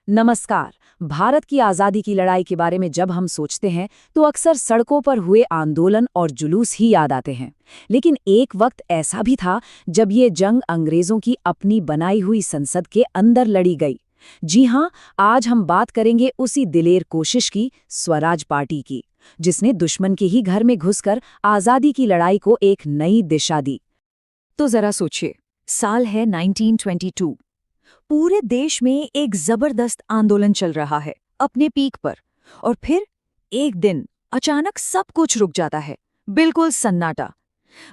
नमस्कार। भारत की आज़ादी की लड़ाई के बारे में जब हम सोचते हैं तो अक्सर सड़कों पर हुए आंदोलन और जुलूस ही याद आते हैं। लेकिन एक वक्त ऐसा भी था जब ये जंग अंग्रेज़ों की अपनी बनाई हुई संसद के अंदर लड़ी गई। जी हाँ, आज हम बात करेंगे उसी दिलेर कोशिश की, स्वराज पार्टी की, जिसने दुश्मन के ही घर में घुसकर आज़ादी की लड़ाई को एक नई दिशा दी। तो जरा सोचिए, साल है 1922। पूरे देश में एक जबरदस्त आंदोलन चल रहा है, अपने पीक पर। और फिर एक दिन अचानक सब कुछ रुक जाता है, बिल्कुल सन्नाटा।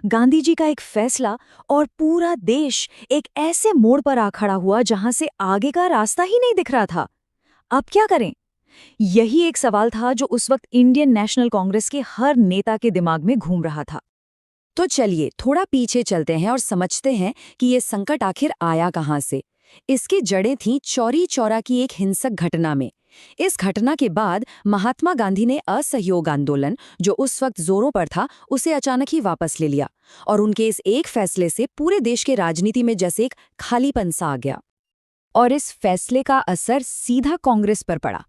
गांधी जी का एक फैसला और पूरा देश एक ऐसे मोड़ पर आ खड़ा हुआ जहां से आगे का रास्ता ही नहीं दिख रहा था। अब क्या करें? यही एक सवाल था जो उस वक्त इंडियन नेशनल कांग्रेस के हर नेता के दिमाग में घूम रहा था। तो चलिए थोड़ा पीछे चलते हैं और समझते हैं कि ये संकट आखिर आया कहां से। इसकी जड़ें थीं चौरी चौरा की एक हिंसक घटना में। इस घटना के बाद महात्मा गांधी ने असहयोग आंदोलन, जो उस वक्त जोरों पर था, उसे अचानक ही वापस ले लिया। और उनके इस एक फैसले से पूरे देश के राजनीति में जैसे एक खालीपन सा आ गया। और इस फैसले का असर सीधा कांग्रेस पर पड़ा।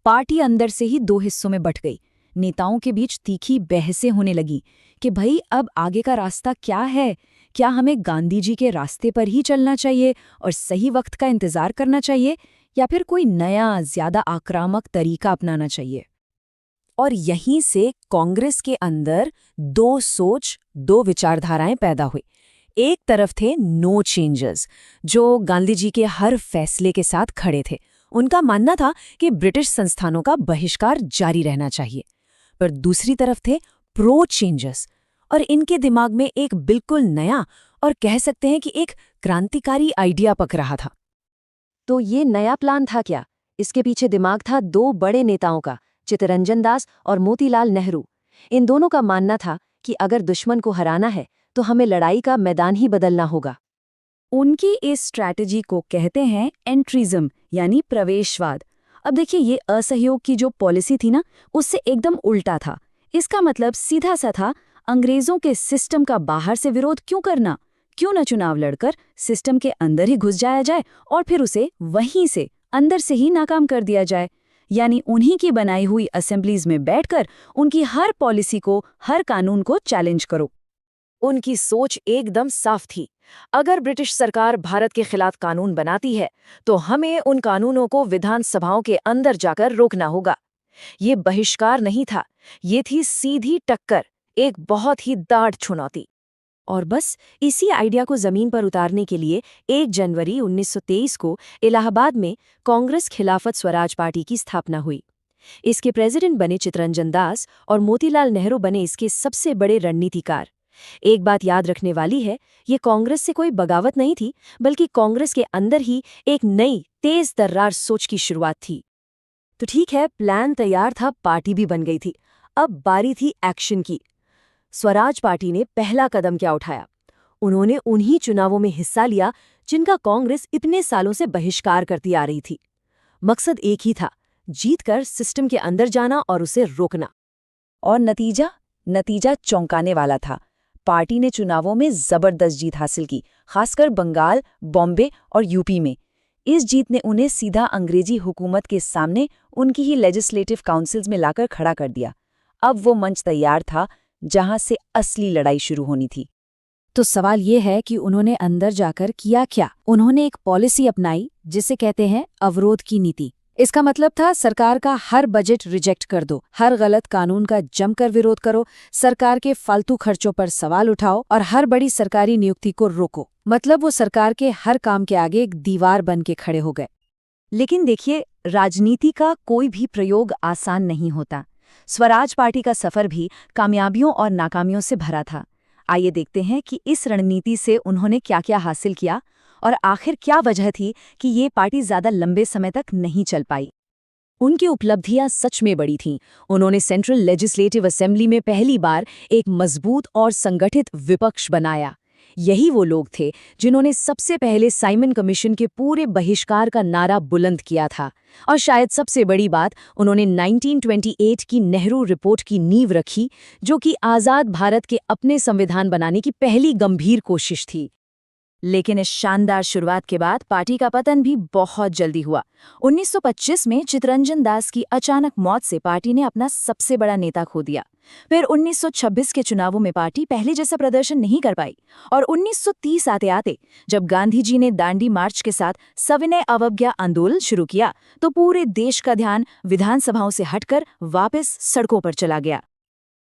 पार्टी अंदर से ही दो हिस्सों में बंट गई। नेताओं के बीच तीखी बहसें होने लगी कि भाई अब आगे का रास्ता क्या है। क्या हमें गांधी जी के रास्ते पर ही चलना चाहिए और सही वक्त का इंतजार करना चाहिए, या फिर कोई नया ज्यादा आक्रामक तरीका अपनाना चाहिए। और यहीं से कांग्रेस के अंदर दो सोच, दो विचारधाराएं पैदा हुई। एक तरफ थे नो चेंजर्स, जो गांधी जी के हर फैसले के साथ खड़े थे। उनका मानना था कि ब्रिटिश संस्थानों का बहिष्कार जारी रहना चाहिए। पर दूसरी तरफ थे प्रो चेंजर्स, और इनके दिमाग में एक बिल्कुल नया और कह सकते हैं कि एक क्रांतिकारी आइडिया पक रहा था। तो ये नया प्लान था क्या? इसके पीछे दिमाग था दो बड़े नेताओं का, चित्तरंजन दास और मोतीलाल नेहरू। इन दोनों का मानना था कि अगर दुश्मन को हराना है तो हमें लड़ाई का मैदान ही बदलना होगा। उनकी इस स्ट्रैटेजी को कहते हैं एंट्रिज्म, यानी प्रवेशवाद। अब देखिए, ये असहयोग की जो पॉलिसी थी ना, उससे एकदम उल्टा था। इसका मतलब सीधा सा था, अंग्रेजों के सिस्टम का बाहर से विरोध क्यों करना? क्यों न चुनाव लड़कर सिस्टम के अंदर ही घुस जाया जाए और फिर उसे वहीं से अंदर से ही नाकाम कर दिया जाए। यानी उन्हीं की बनाई हुई असेंबलीज में बैठकर उनकी हर पॉलिसी को, हर कानून को चैलेंज करो। उनकी सोच एकदम साफ थी। अगर ब्रिटिश सरकार भारत के खिलाफ कानून बनाती है तो हमें उन कानूनों को विधानसभाओं के अंदर जाकर रोकना होगा। ये बहिष्कार नहीं था, ये थी सीधी टक्कर, एक बहुत ही दाढ़ चुनौती। और बस इसी आइडिया को जमीन पर उतारने के लिए 1 जनवरी 1923 को इलाहाबाद में कांग्रेस खिलाफत स्वराज पार्टी की स्थापना हुई। इसके प्रेसिडेंट बने चित्तरंजन दास और मोतीलाल नेहरू बने इसके सबसे बड़े रणनीतिकार। एक बात याद रखने वाली है, ये कांग्रेस से कोई बगावत नहीं थी, बल्कि कांग्रेस के अंदर ही एक नई तेज तर्रार सोच की शुरुआत थी। तो ठीक है, प्लान तैयार था, पार्टी भी बन गई थी। अब बारी थी एक्शन की। स्वराज पार्टी ने पहला कदम क्या उठाया? उन्होंने उन्हीं चुनावों में हिस्सा लिया जिनका कांग्रेस इतने सालों से बहिष्कार करती आ रही थी। मकसद एक ही था, जीतकर सिस्टम के अंदर जाना और उसे रोकना। और नतीजा चौंकाने वाला था। पार्टी ने चुनावों में जबरदस्त जीत हासिल की, खासकर बंगाल, बॉम्बे और यूपी में। इस जीत ने उन्हें सीधा अंग्रेजी हुकूमत के सामने उनकी ही लेजिस्लेटिव काउंसिल्स में लाकर खड़ा कर दिया। अब वो मंच तैयार था जहां से असली लड़ाई शुरू होनी थी। तो सवाल ये है कि उन्होंने अंदर जाकर किया क्या? उन्होंने एक पॉलिसी अपनाई जिसे कहते हैं अवरोध की नीति। इसका मतलब था, सरकार का हर बजट रिजेक्ट कर दो, हर गलत कानून का जमकर विरोध करो, सरकार के फालतू खर्चों पर सवाल उठाओ और हर बड़ी सरकारी नियुक्ति को रोको। मतलब वो सरकार के हर काम के आगे एक दीवार बन के खड़े हो गए। लेकिन देखिए, राजनीति का कोई भी प्रयोग आसान नहीं होता। स्वराज पार्टी का सफर भी कामयाबियों और नाकामियों से भरा था। आइए देखते हैं कि इस रणनीति से उन्होंने क्या क्या हासिल किया और आखिर क्या वजह थी कि ये पार्टी ज्यादा लंबे समय तक नहीं चल पाई। उनकी उपलब्धियां सच में बड़ी थीं। उन्होंने सेंट्रल लेजिस्लेटिव असेंबली में पहली बार एक मजबूत और संगठित विपक्ष बनाया। यही वो लोग थे जिन्होंने सबसे पहले साइमन कमीशन के पूरे बहिष्कार का नारा बुलंद किया था। और शायद सबसे बड़ी बात, उन्होंने 1928 की नेहरू रिपोर्ट की नींव रखी, जो कि आज़ाद भारत के अपने संविधान बनाने की पहली गंभीर कोशिश थी। लेकिन इस शानदार शुरुआत के बाद पार्टी का पतन भी बहुत जल्दी हुआ। 1925 में चित्तरंजन दास की अचानक मौत से पार्टी ने अपना सबसे बड़ा नेता खो दिया। फिर 1926 के चुनावों में पार्टी पहले जैसा प्रदर्शन नहीं कर पाई और 1930 आते आते जब गांधी जी ने दांडी मार्च के साथ सविनय अवज्ञा आंदोलन शुरू किया तो पूरे देश का ध्यान विधानसभाओं से हटकर वापस सड़कों पर चला गया।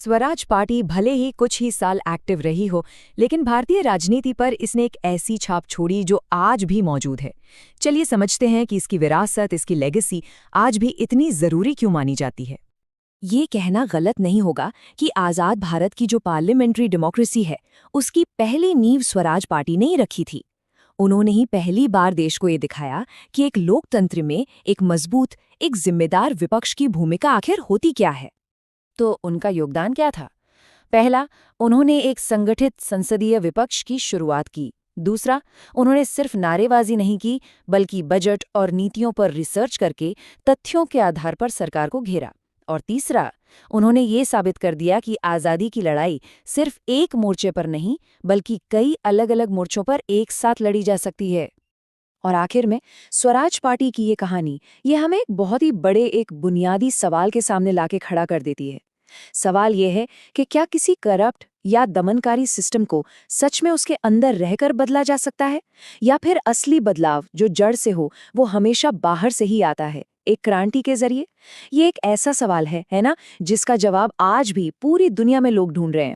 स्वराज पार्टी भले ही कुछ ही साल एक्टिव रही हो, लेकिन भारतीय राजनीति पर इसने एक ऐसी छाप छोड़ी जो आज भी मौजूद है। चलिए समझते हैं कि इसकी विरासत, इसकी लेगेसी आज भी इतनी ज़रूरी क्यों मानी जाती है। ये कहना गलत नहीं होगा कि आज़ाद भारत की जो पार्लियामेंट्री डेमोक्रेसी है, उसकी पहली नींव स्वराज पार्टी ने ही रखी थी। उन्होंने ही पहली बार देश को ये दिखाया कि एक लोकतंत्र में एक मजबूत, एक जिम्मेदार विपक्ष की भूमिका आखिर होती क्या है। तो उनका योगदान क्या था? पहला, उन्होंने एक संगठित संसदीय विपक्ष की शुरुआत की। दूसरा, उन्होंने सिर्फ नारेबाजी नहीं की, बल्कि बजट और नीतियों पर रिसर्च करके तथ्यों के आधार पर सरकार को घेरा। और तीसरा, उन्होंने ये साबित कर दिया कि आज़ादी की लड़ाई सिर्फ एक मोर्चे पर नहीं, बल्कि कई अलग अलग मोर्चों पर एक साथ लड़ी जा सकती है। और आखिर में स्वराज पार्टी की ये कहानी ये हमें एक बहुत ही बड़े, एक बुनियादी सवाल के सामने लाके खड़ा कर देती है। सवाल ये है कि क्या किसी करप्ट या दमनकारी सिस्टम को सच में उसके अंदर रहकर बदला जा सकता है, या फिर असली बदलाव जो जड़ से हो वो हमेशा बाहर से ही आता है, एक क्रांति के जरिए? ये एक ऐसा सवाल है ना, जिसका जवाब आज भी पूरी दुनिया में लोग ढूंढ रहे हैं।